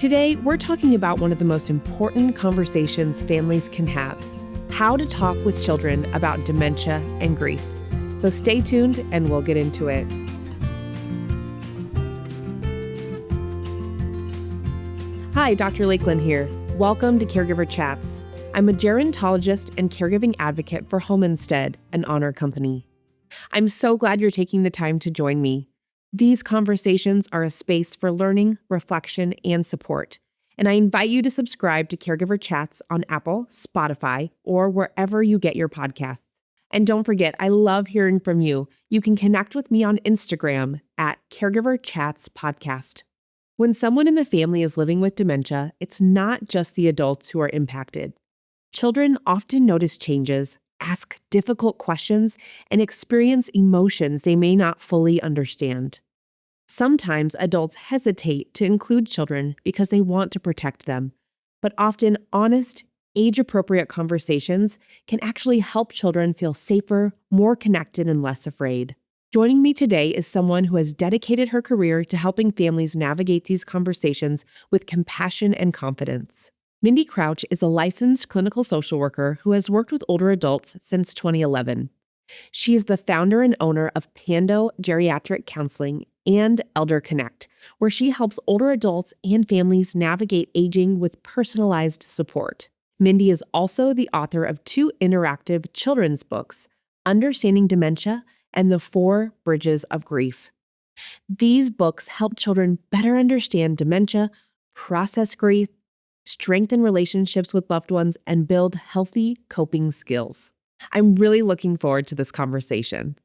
Today, we're talking about one of the most important conversations families can have: how to talk with children about dementia and grief. So stay tuned and we'll get into it. Hi, Dr. Lakelyn here. Welcome to Caregiver Chats. I'm a gerontologist and caregiving advocate for Home Instead, an honor company. I'm so glad you're taking the time to join me. These conversations are a space for learning, reflection, and support, and I invite you to subscribe to Caregiver Chats on Apple, Spotify, or wherever you get your podcasts. And don't forget, I love hearing from you. You can connect with me on Instagram at Caregiver Chats Podcast. When someone in the family is living with dementia, it's not just the adults who are impacted. Children often notice changes, ask difficult questions, and experience emotions they may not fully understand. Sometimes adults hesitate to include children because they want to protect them, but often honest, age-appropriate conversations can actually help children feel safer, more connected, and less afraid. Joining me today is someone who has dedicated her career to helping families navigate these conversations with compassion and confidence. Mindy Crouch is a licensed clinical social worker who has worked with older adults since 2011. She is the founder and owner of Pando Geriatric Counseling and Elder Connect, where she helps older adults and families navigate aging with personalized support. Mindy is also the author of 2 interactive children's books, Understanding Dementia and The 4 Bridges of Grief. These books help children better understand dementia, process grief, strengthen relationships with loved ones, and build healthy coping skills. I'm really looking forward to this conversation.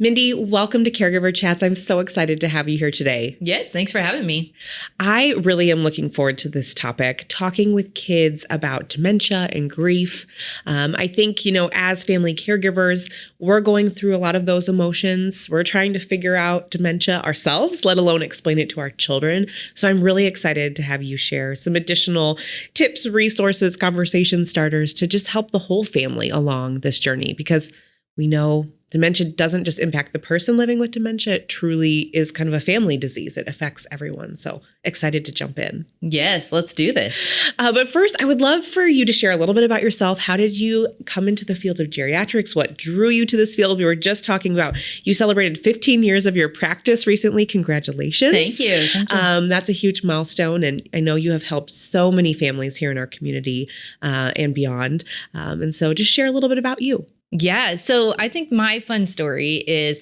Mindy, welcome to Caregiver Chats. I'm so excited to have you here today. Yes, thanks for having me. I really am looking forward to this topic, talking with kids about dementia and grief. I think, as family caregivers, we're going through a lot of those emotions. We're trying to figure out dementia ourselves, let alone explain it to our children. So I'm really excited to have you share some additional tips, resources, conversation starters to just help the whole family along this journey, because we know dementia doesn't just impact the person living with dementia. It truly is kind of a family disease. It affects everyone. So excited to jump in. Yes, let's do this. But first, I would love for you to share a little bit about yourself. How did you come into the field of geriatrics? What drew you to this field? We were just talking about you celebrated 15 years of your practice recently. Congratulations. Thank you. That's a huge milestone. And I know you have helped so many families here in our community and beyond. And so just share a little bit about you. Yeah. So I think my fun story is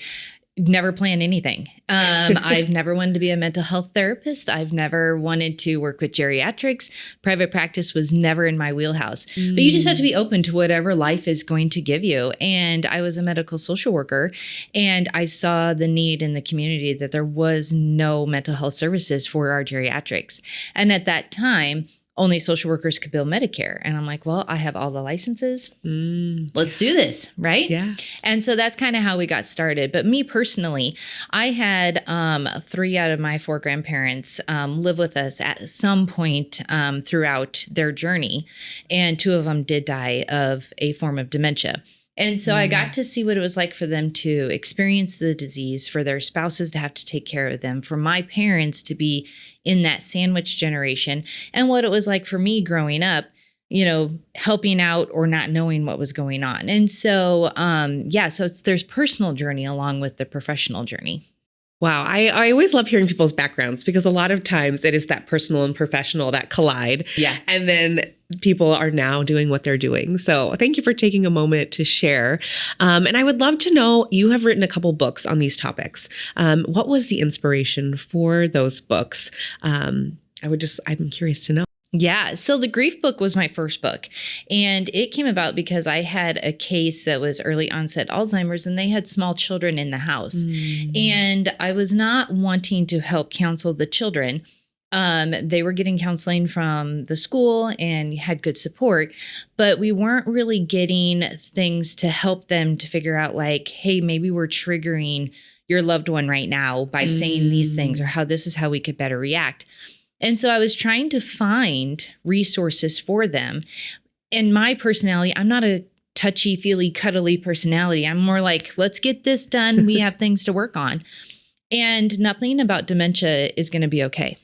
never plan anything. I've never wanted to be a mental health therapist. I've never wanted to work with geriatrics. Private practice was never in my wheelhouse. But you just have to be open to whatever life is going to give you. And I was a medical social worker, and I saw the need in the community that there was no mental health services for our geriatrics. And at that time, only social workers could bill Medicare. And I'm like, well, I have all the licenses. Let's do this, right? Yeah. And so that's kind of how we got started. But me personally, I had 3 out of my 4 grandparents live with us at some point throughout their journey. And 2 of them did die of a form of dementia. And so I got to see what it was like for them to experience the disease, for their spouses to have to take care of them, for my parents to be in that sandwich generation, and what it was like for me growing up, helping out or not knowing what was going on. And so, there's personal journey along with the professional journey. Wow. I always love hearing people's backgrounds, because a lot of times it is that personal and professional that collide. Yeah. And then people are now doing what they're doing. So thank you for taking a moment to share. And I would love to know, you have written a couple books on these topics. What was the inspiration for those books? I'm curious to know. Yeah. So the grief book was my first book, and it came about because I had a case that was early onset Alzheimer's, and they had small children in the house. And I was not wanting to help counsel the children. They were getting counseling from the school and had good support, but we weren't really getting things to help them to figure out, like, hey, maybe we're triggering your loved one right now by saying these things, or how this is how we could better react. And so I was trying to find resources for them. And my personality, I'm not a touchy-feely, cuddly personality. I'm more like, let's get this done. We have things to work on. And nothing about dementia is going to be okay.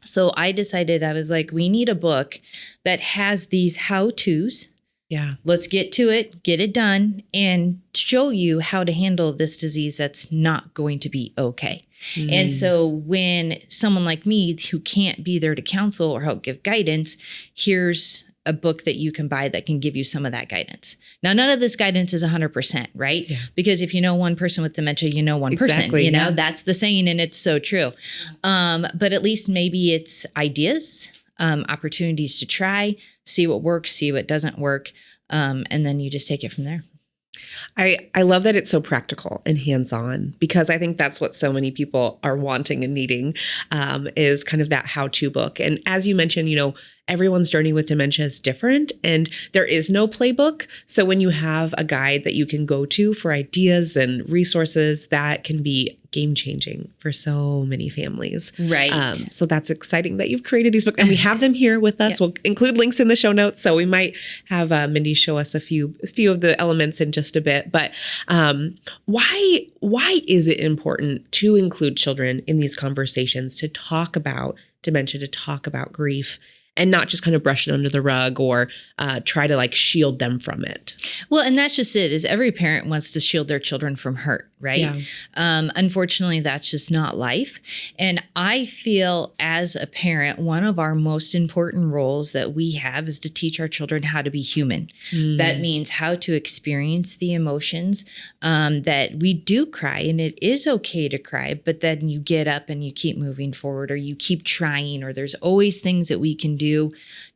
So I decided, I was like, we need a book that has these how-tos. Yeah. Let's get to it, get it done, and show you how to handle this disease that's not going to be okay. And so when someone like me who can't be there to counsel or help give guidance, here's a book that you can buy that can give you some of that guidance. Now, none of this guidance is 100%, right? Yeah. Because if you know one person with dementia, you know one person, you know, that's the saying, and it's so true. But at least maybe it's ideas, opportunities to try, see what works, see what doesn't work. And then you just take it from there. I love that it's so practical and hands-on, because I think that's what so many people are wanting and needing, is kind of that how-to book. And as you mentioned, you know, everyone's journey with dementia is different and there is no playbook. So when you have a guide that you can go to for ideas and resources, that can be game-changing for so many families. Right. So that's exciting that you've created these books, and we have them here with us. Yep. We'll include links in the show notes. So we might have Mindy show us a few of the elements in just a bit. But why is it important to include children in these conversations, to talk about dementia, to talk about grief, and not just kind of brush it under the rug or try to like shield them from it? Well, and that's just it, is every parent wants to shield their children from hurt, right? Yeah. Unfortunately, that's just not life. And I feel as a parent, one of our most important roles that we have is to teach our children how to be human. That means how to experience the emotions, that we do cry, and it is okay to cry, but then you get up and you keep moving forward, or you keep trying, or there's always things that we can do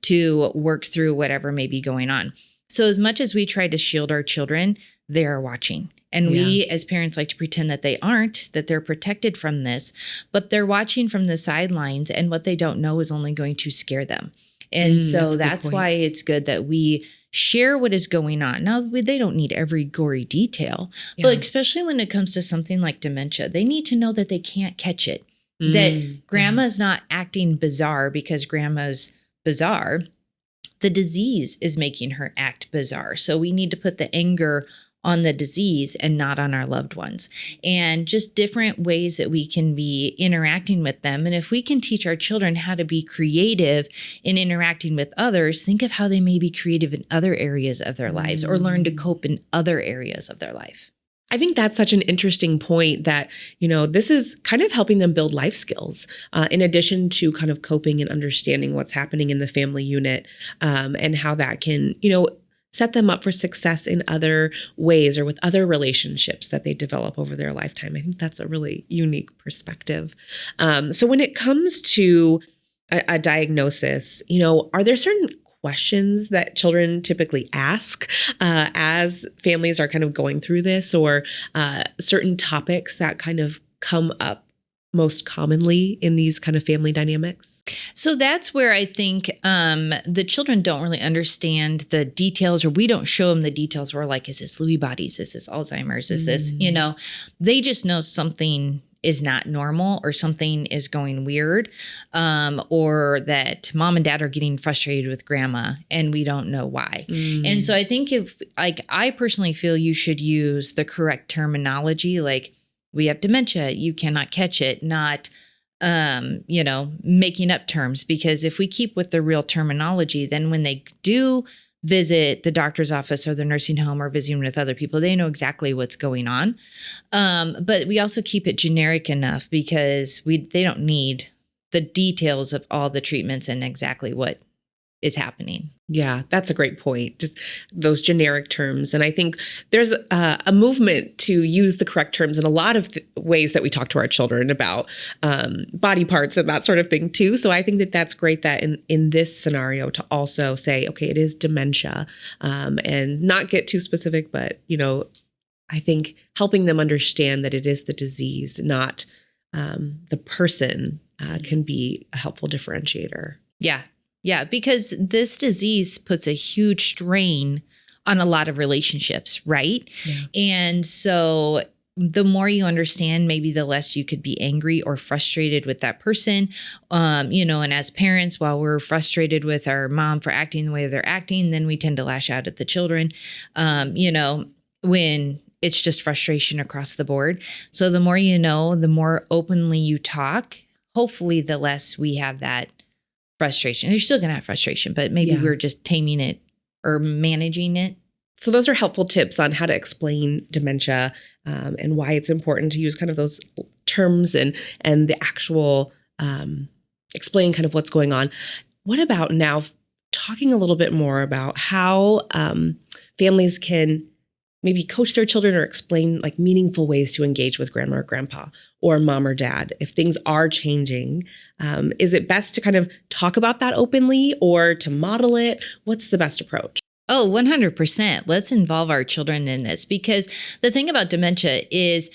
to work through whatever may be going on. So as much as we try to shield our children, they are watching. And we as parents like to pretend that they aren't, that they're protected from this, but they're watching from the sidelines, and what they don't know is only going to scare them. And so that's why it's good that we share what is going on. Now, they don't need every gory detail, but especially when it comes to something like dementia, they need to know that they can't catch it, that grandma's not acting bizarre because grandma's bizarre. The disease is making her act bizarre. So we need to put the anger on the disease and not on our loved ones, and just different ways that we can be interacting with them. And if we can teach our children how to be creative in interacting with others, think of how they may be creative in other areas of their lives, or learn to cope in other areas of their life. I think that's such an interesting point, that, you know, this is kind of helping them build life skills, in addition to kind of coping and understanding what's happening in the family unit, and how that can, you know, set them up for success in other ways or with other relationships that they develop over their lifetime. I think that's a really unique perspective. So when it comes to a diagnosis, you know, are there certain questions that children typically ask as families are kind of going through this, or certain topics that kind of come up most commonly in these kind of family dynamics? So that's where I think the children don't really understand the details, or we don't show them the details. We're like, is this Lewy bodies? Is this Alzheimer's? Is this, you know, they just know something is not normal, or something is going weird, or that mom and dad are getting frustrated with grandma and we don't know why. And so I think I personally feel you should use the correct terminology, like, we have dementia, you cannot catch it, not, you know, making up terms. Because if we keep with the real terminology, then when they do visit the doctor's office or the nursing home or visiting with other people, they know exactly what's going on. But we also keep it generic enough, because they don't need the details of all the treatments and exactly what is happening. Yeah, that's a great point. Just those generic terms. And I think there's a movement to use the correct terms in a lot of ways that we talk to our children about body parts and that sort of thing too. So I think that that's great that in this scenario to also say, okay, it is dementia, and not get too specific, but, you know, I think helping them understand that it is the disease, not the person, can be a helpful differentiator. Yeah. Yeah, because this disease puts a huge strain on a lot of relationships, right? Yeah. And so the more you understand, maybe the less you could be angry or frustrated with that person. You know, and as parents, while we're frustrated with our mom for acting the way they're acting, then we tend to lash out at the children, you know, when it's just frustration across the board. So the more you know, the more openly you talk, hopefully the less we have that frustration. You're still going to have frustration, but maybe we're just taming it or managing it. So those are helpful tips on how to explain dementia and why it's important to use kind of those terms and the actual explain kind of what's going on. What about now talking a little bit more about how families can maybe coach their children or explain like meaningful ways to engage with grandma or grandpa or mom or dad if things are changing? Is it best to kind of talk about that openly or to model it? What's the best approach? Oh, 100%. Let's involve our children in this, because the thing about dementia is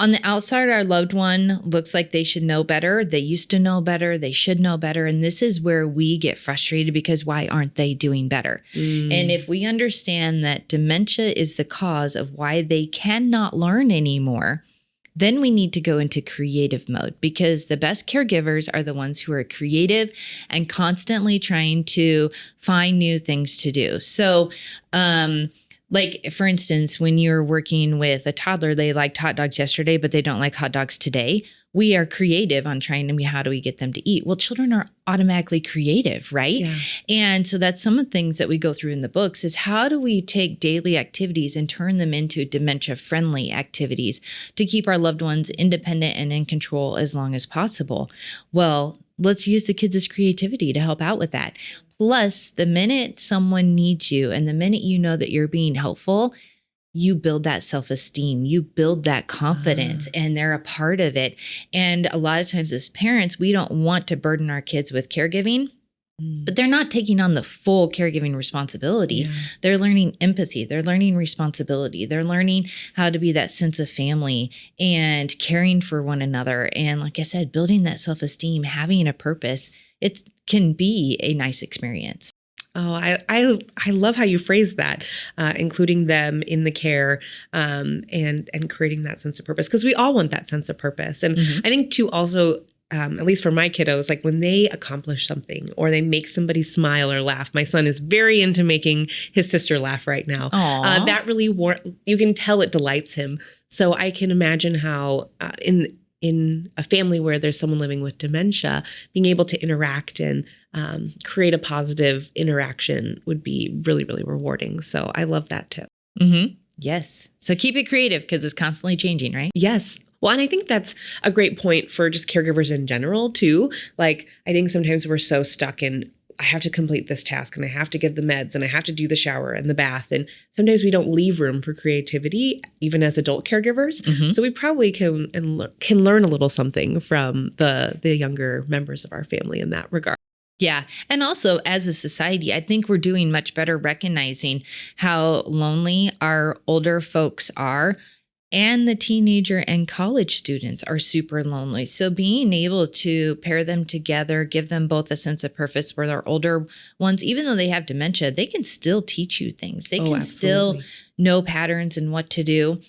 on the outside, our loved one looks like they should know better. They used to know better. They should know better. And this is where we get frustrated because why aren't they doing better? And if we understand that dementia is the cause of why they cannot learn anymore, then we need to go into creative mode, because the best caregivers are the ones who are creative and constantly trying to find new things to do. So, like, for instance, when you're working with a toddler, they liked hot dogs yesterday, but they don't like hot dogs today. We are creative on trying to, how do we get them to eat? Well, children are automatically creative, right? Yeah. And so that's some of the things that we go through in the books is how do we take daily activities and turn them into dementia-friendly activities to keep our loved ones independent and in control as long as possible? Well, let's use the kids' creativity to help out with that. Plus, the minute someone needs you and the minute you know that you're being helpful, you build that self-esteem, you build that confidence, and they're a part of it. And a lot of times as parents, we don't want to burden our kids with caregiving, but they're not taking on the full caregiving responsibility. Yeah. They're learning empathy. They're learning responsibility. They're learning how to be that sense of family and caring for one another. And like I said, building that self-esteem, having a purpose, it can be a nice experience. Oh, I love how you phrase that, including them in the care and creating that sense of purpose, because we all want that sense of purpose. And I think too also, at least for my kiddos, like when they accomplish something or they make somebody smile or laugh. My son is very into making his sister laugh right now. That really, you can tell it delights him. So I can imagine how in a family where there's someone living with dementia, being able to interact and create a positive interaction would be really, really rewarding. So I love that tip. Yes. So keep it creative because it's constantly changing, right? Yes. Well, and I think that's a great point for just caregivers in general, too. Like, I think sometimes we're so stuck in, I have to complete this task and I have to give the meds and I have to do the shower and the bath. And sometimes we don't leave room for creativity, even as adult caregivers. So we probably can learn a little something from the younger members of our family in that regard. Yeah. And also as a society, I think we're doing much better recognizing how lonely our older folks are. And the teenager and college students are super lonely. So being able to pair them together, give them both a sense of purpose where their older ones, even though they have dementia, they can still teach you things. They can still know patterns and what to do.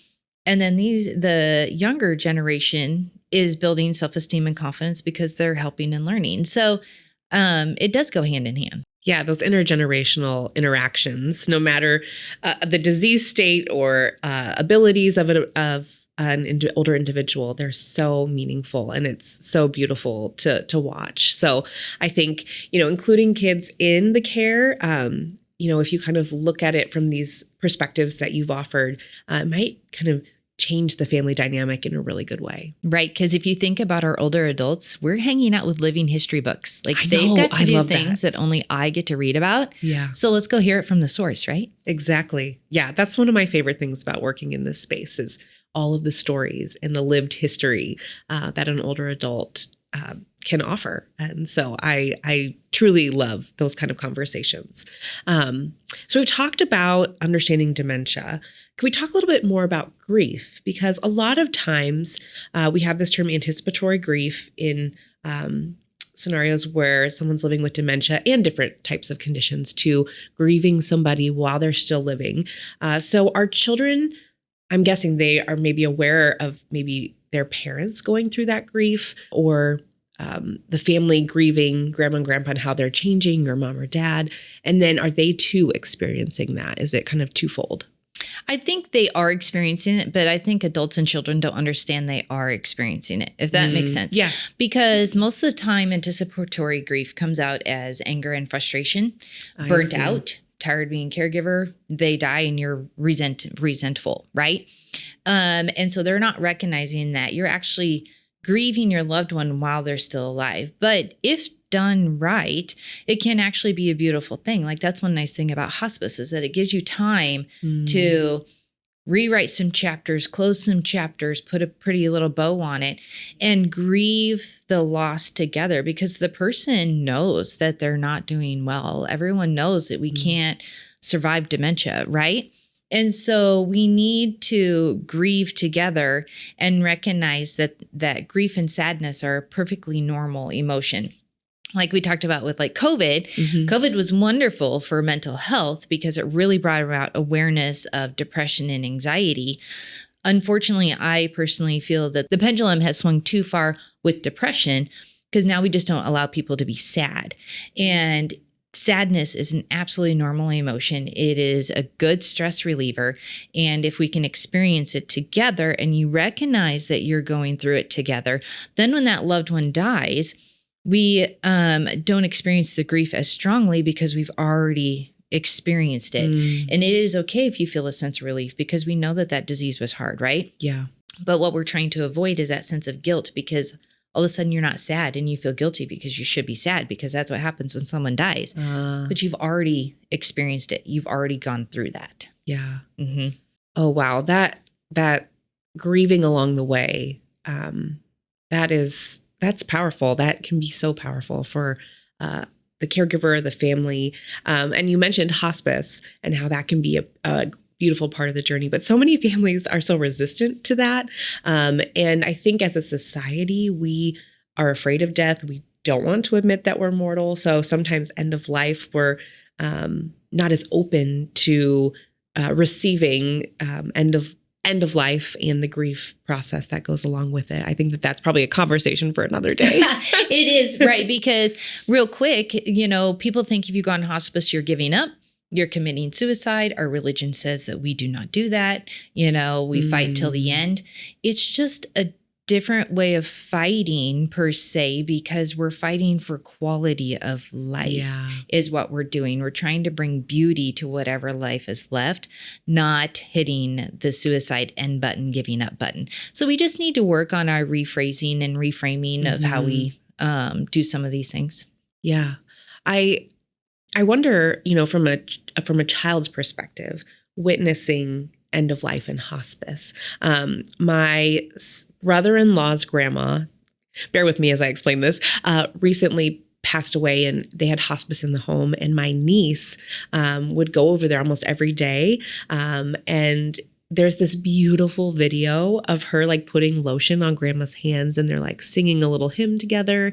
And then the younger generation is building self-esteem and confidence because they're helping and learning. So it does go hand in hand. Yeah, those intergenerational interactions, no matter the disease state or abilities of an older individual, they're so meaningful and it's so beautiful to watch. So I think, including kids in the care, if you kind of look at it from these perspectives that you've offered, it might kind of change the family dynamic in a really good way. Right. Because if you think about our older adults, we're hanging out with living history books. Like they've got to do things that only I get to read about. Yeah. So let's go hear it from the source, right? Exactly. Yeah. That's one of my favorite things about working in this space is all of the stories and the lived history that an older adult can offer. And so I truly love those kind of conversations. So we've talked about understanding dementia. Can we talk a little bit more about grief? Because a lot of times we have this term anticipatory grief in scenarios where someone's living with dementia and different types of conditions to grieving somebody while they're still living. So our children, I'm guessing they are maybe aware of maybe their parents going through that grief or the family grieving grandma and grandpa and how they're changing or mom or dad. And then are they too experiencing that? Is it kind of twofold? I think they are experiencing it, but I think adults and children don't understand they are experiencing it, if that makes sense. Yeah. Because most of the time, anticipatory grief comes out as anger and frustration, I burnt see. out, tired being caregiver, they die and you're resentful, right? And so they're not recognizing that you're actually grieving your loved one while they're still alive. But if done right, it can actually be a beautiful thing. Like that's one nice thing about hospice is that it gives you time to rewrite some chapters, close some chapters, put a pretty little bow on it, and grieve the loss together because the person knows that they're not doing well. Everyone knows that we can't survive dementia, right? And so we need to grieve together and recognize that grief and sadness are a perfectly normal emotion. Like we talked about with like COVID, COVID was wonderful for mental health because it really brought about awareness of depression and anxiety. Unfortunately, I personally feel that the pendulum has swung too far with depression because now we just don't allow people to be sad. And sadness is an absolutely normal emotion. It is a good stress reliever. And if we can experience it together and you recognize that you're going through it together, then when that loved one dies, we don't experience the grief as strongly because we've already experienced it. And it is okay if you feel a sense of relief because we know that that disease was hard, right? Yeah. But what we're trying to avoid is that sense of guilt because all of a sudden you're not sad and you feel guilty because you should be sad because that's what happens when someone dies. But you've already experienced it. You've already gone through that. Yeah. Oh, wow. That grieving along the way, that's powerful. That can be so powerful for the caregiver, the family. And you mentioned hospice and how that can be a beautiful part of the journey. But so many families are so resistant to that. And I think as a society, we are afraid of death. We don't want to admit that we're mortal. So sometimes end of life, we're not as open to receiving end of life and the grief process that goes along with it. I think that that's probably a conversation for another day. It is, right? Because real quick, people think if you go on hospice, you're giving up, you're committing suicide. Our religion says that we do not do that. We fight till the end. It's just a different way of fighting per se, because we're fighting for quality of life is what we're doing. We're trying to bring beauty to whatever life is left, not hitting the suicide end button, giving up button. So we just need to work on our rephrasing and reframing of how we do some of these things. Yeah. I wonder, from a child's perspective, witnessing end of life in hospice. My brother-in-law's grandma, bear with me as I explain this, recently passed away and they had hospice in the home. And my niece would go over there almost every day. And there's this beautiful video of her like putting lotion on grandma's hands and they're like singing a little hymn together.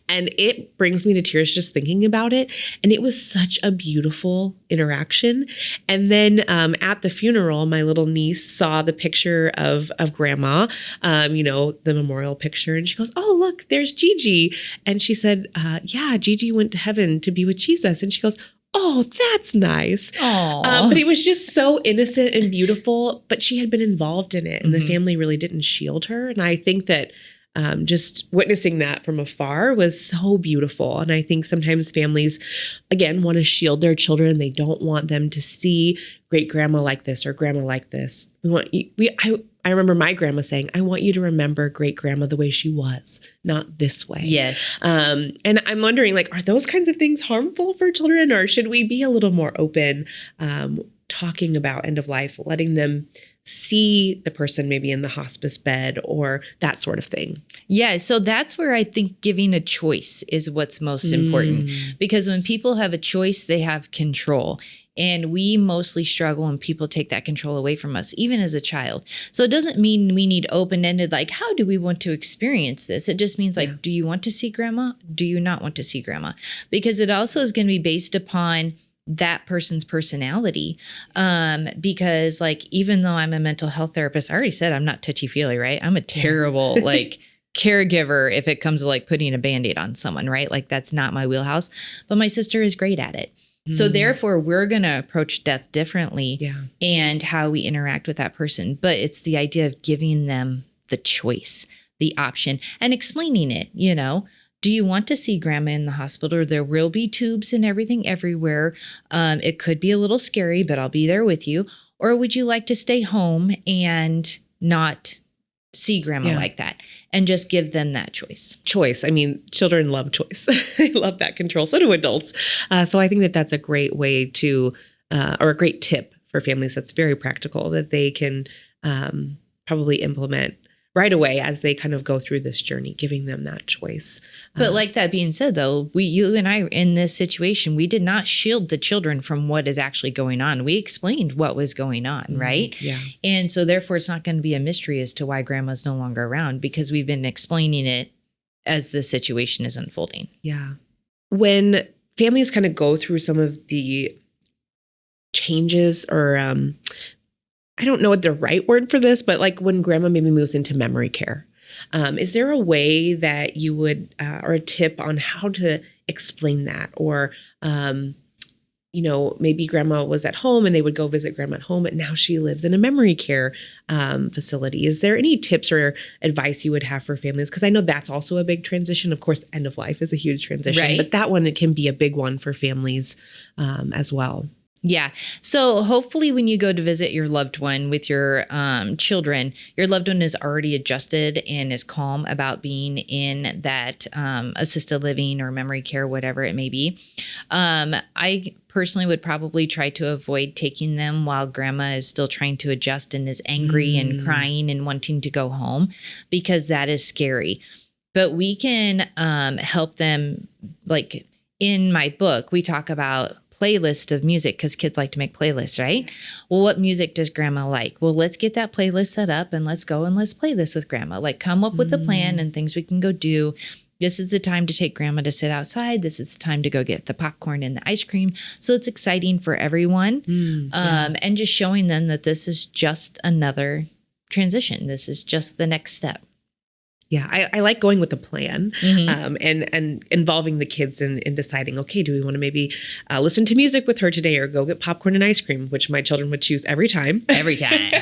And it brings me to tears just thinking about it. And it was such a beautiful interaction. And then at the funeral, my little niece saw the picture of grandma, the memorial picture. And she goes, "Oh, look, there's Gigi." And she said, "Yeah, Gigi went to heaven to be with Jesus." And she goes, "Oh, that's nice." But it was just so innocent and beautiful, but she had been involved in it and the family really didn't shield her. And I think that just witnessing that from afar was so beautiful. And I think sometimes families, again, want to shield their children. They don't want them to see great grandma like this or grandma like this. I remember my grandma saying, "I want you to remember great grandma the way she was, not this way." Yes. And I'm wondering, are those kinds of things harmful for children, or should we be a little more open, talking about end of life, letting them see the person maybe in the hospice bed or that sort of thing? Yeah. So that's where I think giving a choice is what's most important, because when people have a choice, they have control. And we mostly struggle when people take that control away from us, even as a child. So it doesn't mean we need open-ended, how do we want to experience this? It just means do you want to see grandma? Do you not want to see grandma? Because it also is going to be based upon that person's personality. Because even though I'm a mental health therapist, I already said I'm not touchy-feely, right? I'm a terrible caregiver if it comes to putting a Band-Aid on someone, right? That's not my wheelhouse. But my sister is great at it. So therefore, we're going to approach death differently Yeah. and how we interact with that person. But it's the idea of giving them the choice, the option, and explaining it, Do you want to see grandma in the hospital? There will be tubes and everything everywhere. It could be a little scary, but I'll be there with you. Or would you like to stay home and not see grandma like that, and just give them that choice? I mean, children love choice. They love that control. So do adults. So I think that that's a great way to, or a great tip for families that's very practical that they can probably implement right away as they kind of go through this journey, giving them that choice. But like that being said, though, you and I in this situation, we did not shield the children from what is actually going on. We explained what was going on, right? Yeah. And so therefore, it's not going to be a mystery as to why grandma's no longer around, because we've been explaining it as the situation is unfolding. Yeah. When families kind of go through some of the changes or I don't know what the right word for this, but like when grandma maybe moves into memory care, is there a way that you would, or a tip on how to explain that? Or, maybe grandma was at home and they would go visit grandma at home, but now she lives in a memory care facility. Is there any tips or advice you would have for families? Because I know that's also a big transition. Of course, end of life is a huge transition, right, but that one, it can be a big one for families as well. Yeah. So hopefully when you go to visit your loved one with your children, your loved one is already adjusted and is calm about being in that assisted living or memory care, whatever it may be. I personally would probably try to avoid taking them while grandma is still trying to adjust and is angry and crying and wanting to go home, because that is scary. But we can help them. Like in my book, we talk about playlist of music, because kids like to make playlists, right? Well, what music does grandma like? Well, let's get that playlist set up and let's go and let's play this with grandma. Like, come up with a plan and things we can go do. This is the time to take grandma to sit outside. This is the time to go get the popcorn and the ice cream. So it's exciting for everyone. And just showing them that this is just another transition. This is just the next step. Yeah, I like going with the plan and involving the kids in deciding, okay, do we want to maybe listen to music with her today or go get popcorn and ice cream, which my children would choose every time. Every time.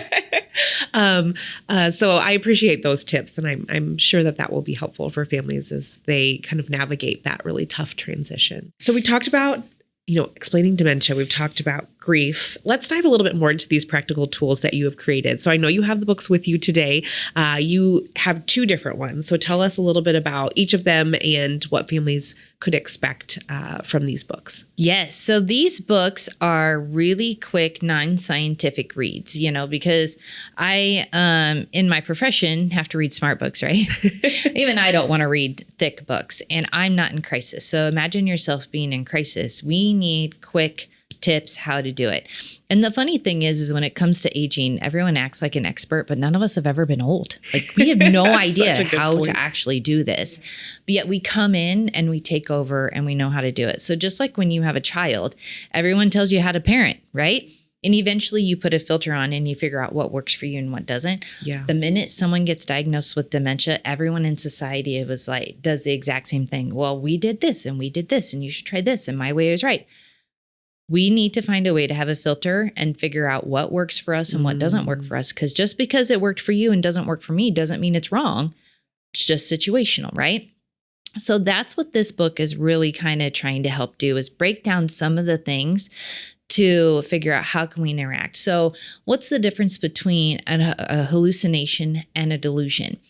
So I appreciate those tips, and I'm sure that will be helpful for families as they kind of navigate that really tough transition. So we talked about explaining dementia. We've talked about grief. Let's dive a little bit more into these practical tools that you have created. So I know you have the books with you today. You have 2 different ones. So tell us a little bit about each of them and what families could expect from these books. Yes. So these books are really quick, non-scientific reads, because I, in my profession, have to read smart books, right? Even I don't want to read thick books, and I'm not in crisis. So imagine yourself being in crisis. We need quick tips how to do it. And the funny thing is when it comes to aging, everyone acts like an expert, but none of us have ever been old. Like, we have no idea how to actually do this. But yet we come in and we take over and we know how to do it. So just like when you have a child, everyone tells you how to parent, right? And eventually you put a filter on and you figure out what works for you and what doesn't. Yeah. The minute someone gets diagnosed with dementia, everyone in society does the exact same thing. Well, we did this and we did this and you should try this and my way is right. We need to find a way to have a filter and figure out what works for us and what doesn't work for us. Because just because it worked for you and doesn't work for me doesn't mean it's wrong. It's just situational, right? So that's what this book is really kind of trying to help do, is break down some of the things to figure out how can we interact. So what's the difference between a hallucination and a delusion?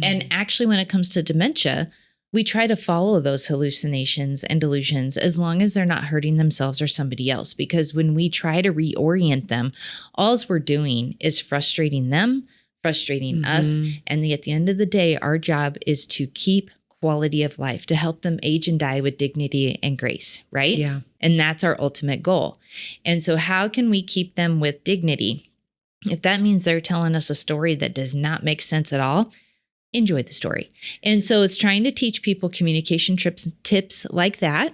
And actually, when it comes to dementia, we try to follow those hallucinations and delusions as long as they're not hurting themselves or somebody else. Because when we try to reorient them, all we're doing is frustrating them, frustrating us. And at the end of the day, our job is to keep quality of life, to help them age and die with dignity and grace, right? Yeah. And that's our ultimate goal. And so how can we keep them with dignity? If that means they're telling us a story that does not make sense at all, enjoy the story. And so it's trying to teach people communication tips like that.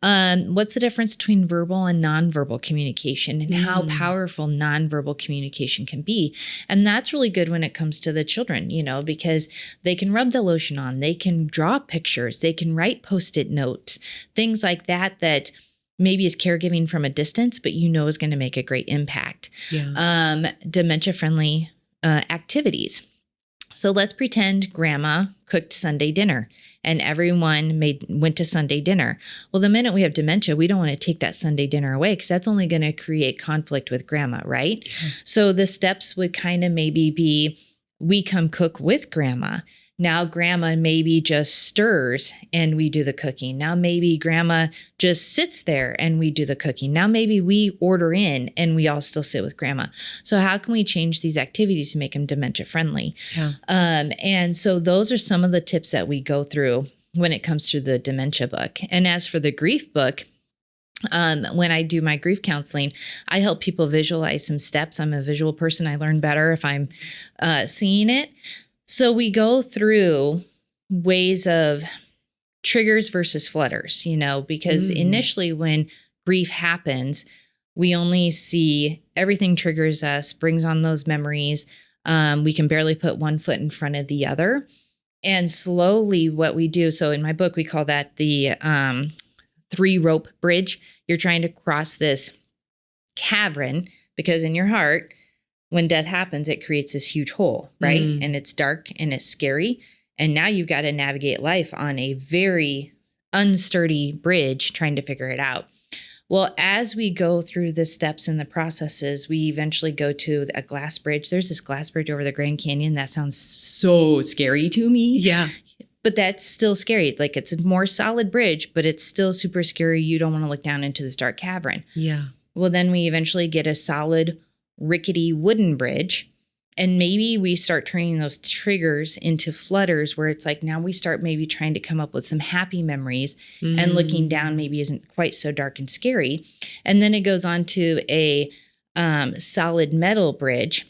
What's the difference between verbal and nonverbal communication, and how powerful nonverbal communication can be? And that's really good when it comes to the children, because they can rub the lotion on, they can draw pictures, they can write Post-it notes, things like that maybe is caregiving from a distance, but you know is going to make a great impact. Yeah. Dementia-friendly activities. So let's pretend grandma cooked Sunday dinner and everyone went to Sunday dinner. Well, the minute we have dementia, we don't want to take that Sunday dinner away because that's only going to create conflict with grandma, right? Yeah. So the steps would kind of maybe be, we come cook with grandma. Now grandma maybe just stirs and we do the cooking. Now maybe grandma just sits there and we do the cooking. Now maybe we order in and we all still sit with grandma. So how can we change these activities to make them dementia friendly? Yeah. And so those are some of the tips that we go through when it comes to the dementia book. And as for the grief book, when I do my grief counseling, I help people visualize some steps. I'm a visual person. I learn better if I'm seeing it. So we go through ways of triggers versus flutters, because initially when grief happens, we only see everything triggers us, brings on those memories. We can barely put one foot in front of the other. And slowly what we do, so in my book, we call that the 3-rope bridge. You're trying to cross this cavern because in your heart, when death happens, it creates this huge hole, right? And it's dark and it's scary. And now you've got to navigate life on a very unsturdy bridge trying to figure it out. Well, as we go through the steps and the processes, we eventually go to a glass bridge. There's this glass bridge over the Grand Canyon. That sounds so scary to me. Yeah. But that's still scary. Like it's a more solid bridge, but it's still super scary. You don't want to look down into this dark cavern. Yeah. Well, then we eventually get a solid rickety wooden bridge. And maybe we start turning those triggers into flutters where it's like now we start maybe trying to come up with some happy memories and looking down maybe isn't quite so dark and scary. And then it goes on to a solid metal bridge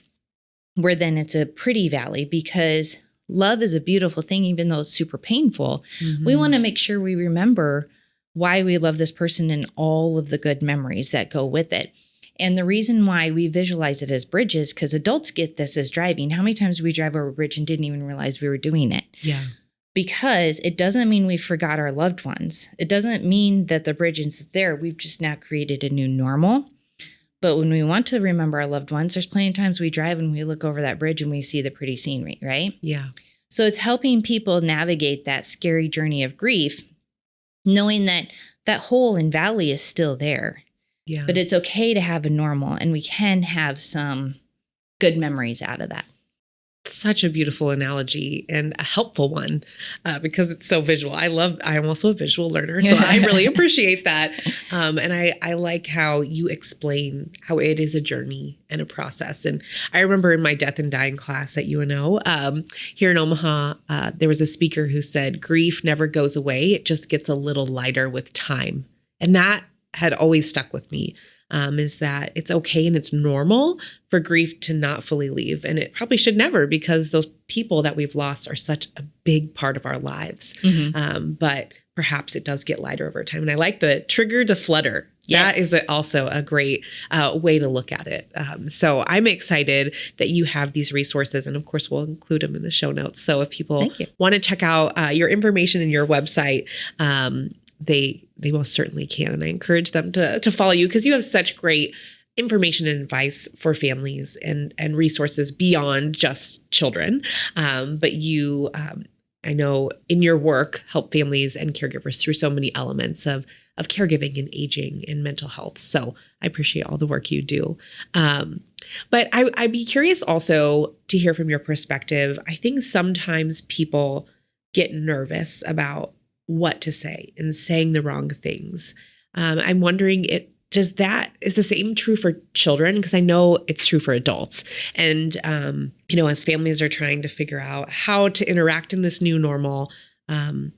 where then it's a pretty valley because love is a beautiful thing, even though it's super painful. We want to make sure we remember why we love this person and all of the good memories that go with it. And the reason why we visualize it as bridges, because adults get this as driving. How many times do we drive over a bridge and didn't even realize we were doing it? Yeah. Because it doesn't mean we forgot our loved ones. It doesn't mean that the bridge isn't there. We've just now created a new normal. But when we want to remember our loved ones, there's plenty of times we drive and we look over that bridge and we see the pretty scenery, right? Yeah. So it's helping people navigate that scary journey of grief, knowing that that hole and valley is still there. Yeah. But it's okay to have a normal and we can have some good memories out of that. Such a beautiful analogy and a helpful one because it's so visual. I'm also a visual learner, so I really appreciate that. And I like how you explain how it is a journey and a process. And I remember in my death and dying class at UNO here in Omaha, there was a speaker who said, grief never goes away. It just gets a little lighter with time. And that had always stuck with me, is that it's okay and it's normal for grief to not fully leave. And it probably should never, because those people that we've lost are such a big part of our lives. But perhaps it does get lighter over time. And I like the trigger to flutter. Yes. That is also a great way to look at it. So I'm excited that you have these resources. And of course, we'll include them in the show notes. So if people want to check out your information and your website, they most certainly can. And I encourage them to follow you because you have such great information and advice for families and resources beyond just children. But you, I know in your work, help families and caregivers through so many elements of caregiving and aging and mental health. So I appreciate all the work you do. But I'd be curious also to hear from your perspective. I think sometimes people get nervous about what to say and saying the wrong things. I'm wondering, is the same true for children? Because I know it's true for adults. And, as families are trying to figure out how to interact in this new normal, I'm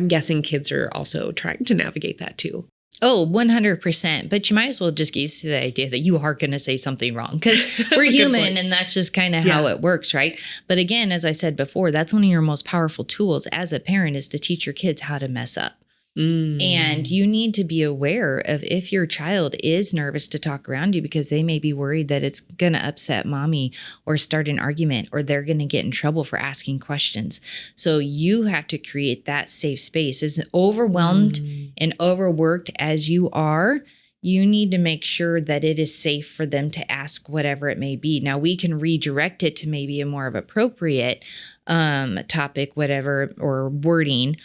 guessing kids are also trying to navigate that too. Oh, 100%. But you might as well just get used to the idea that you are going to say something wrong because we're human and that's just kind of how it works, right? But again, as I said before, that's one of your most powerful tools as a parent is to teach your kids how to mess up. And you need to be aware of if your child is nervous to talk around you because they may be worried that it's going to upset mommy or start an argument or they're going to get in trouble for asking questions. So you have to create that safe space. As overwhelmed and overworked as you are, you need to make sure that it is safe for them to ask whatever it may be. Now, we can redirect it to maybe a more of appropriate topic, whatever, or wording,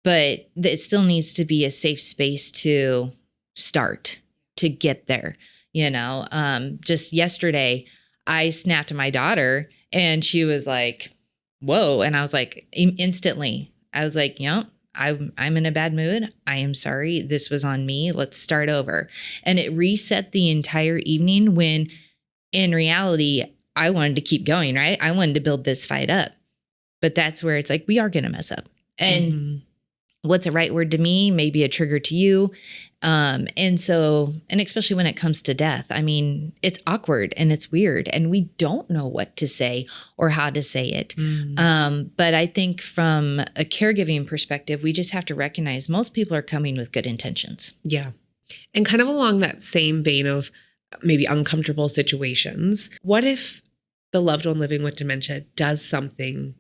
but it still needs to be a safe space to start, to get there. Just yesterday, I snapped at my daughter and she was like, whoa. And I was like, instantly, I was like, I'm in a bad mood. I am sorry. This was on me. Let's start over. And it reset the entire evening when in reality, I wanted to keep going, right? I wanted to build this fight up. But that's where it's like, we are going to mess up. And what's a right word to me may be a trigger to you. And especially when it comes to death, I mean, it's awkward and it's weird and we don't know what to say or how to say it. But I think from a caregiving perspective, we just have to recognize most people are coming with good intentions. Yeah. And kind of along that same vein of maybe uncomfortable situations, what if the loved one living with dementia does something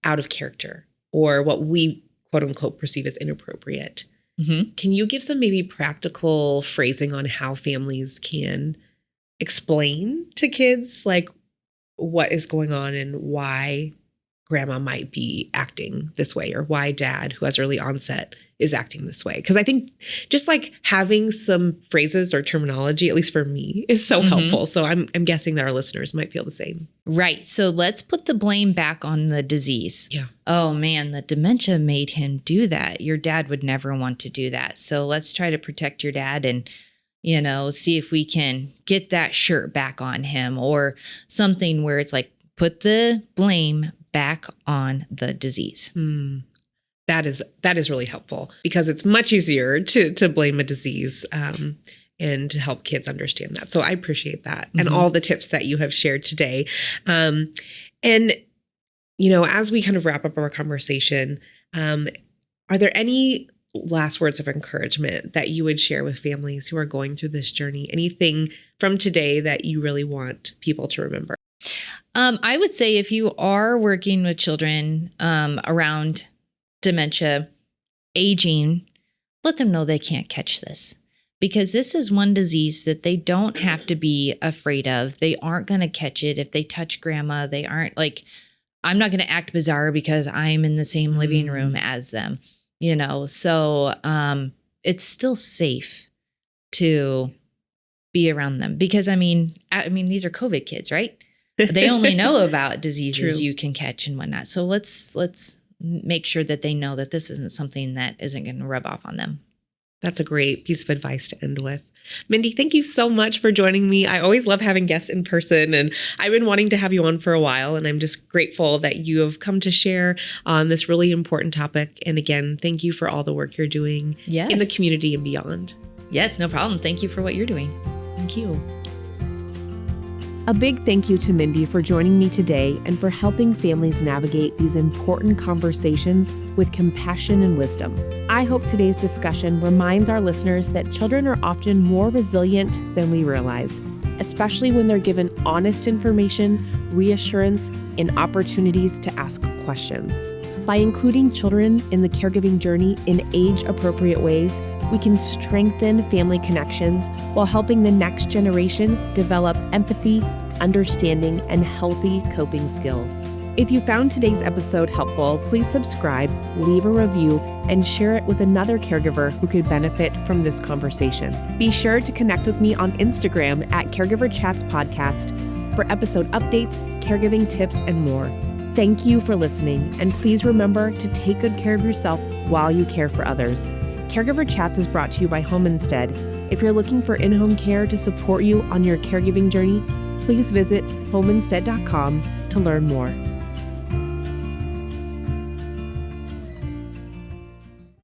out of character or what we quote unquote perceive as inappropriate? Can you give some maybe practical phrasing on how families can explain to kids like what is going on and why grandma might be acting this way or why dad, who has early onset, is acting this way? Because I think just like having some phrases or terminology, at least for me, is so helpful. So I'm guessing that our listeners might feel the same. Right. So let's put the blame back on the disease. Yeah. Oh man, the dementia made him do that. Your dad would never want to do that. So let's try to protect your dad and, see if we can get that shirt back on him or something where it's like, put the blame back on the disease. That is really helpful because it's much easier to blame a disease and to help kids understand that. So I appreciate that and all the tips that you have shared today. And, as we kind of wrap up our conversation, are there any last words of encouragement that you would share with families who are going through this journey? Anything from today that you really want people to remember? I would say if you are working with children around dementia, aging, let them know they can't catch this because this is one disease that they don't have to be afraid of. They aren't going to catch it. If they touch grandma, they aren't like, I'm not going to act bizarre because I'm in the same living room as them, so it's still safe to be around them because I mean, these are COVID kids, right? They only know about diseases you can catch and whatnot. So let's make sure that they know that this isn't something that isn't going to rub off on them. That's a great piece of advice to end with. Mindy, thank you so much for joining me. I always love having guests in person, and I've been wanting to have you on for a while, and I'm just grateful that you have come to share on this really important topic. And again, thank you for all the work you're doing in the community and beyond. Yes, no problem. Thank you for what you're doing. Thank you. A big thank you to Mindy for joining me today and for helping families navigate these important conversations with compassion and wisdom. I hope today's discussion reminds our listeners that children are often more resilient than we realize, especially when they're given honest information, reassurance, and opportunities to ask questions. By including children in the caregiving journey in age-appropriate ways, we can strengthen family connections while helping the next generation develop empathy, understanding, and healthy coping skills. If you found today's episode helpful, please subscribe, leave a review, and share it with another caregiver who could benefit from this conversation. Be sure to connect with me on Instagram at Caregiver Chats Podcast for episode updates, caregiving tips, and more. Thank you for listening, and please remember to take good care of yourself while you care for others. Caregiver Chats is brought to you by Home Instead. If you're looking for in-home care to support you on your caregiving journey, please visit homeinstead.com to learn more.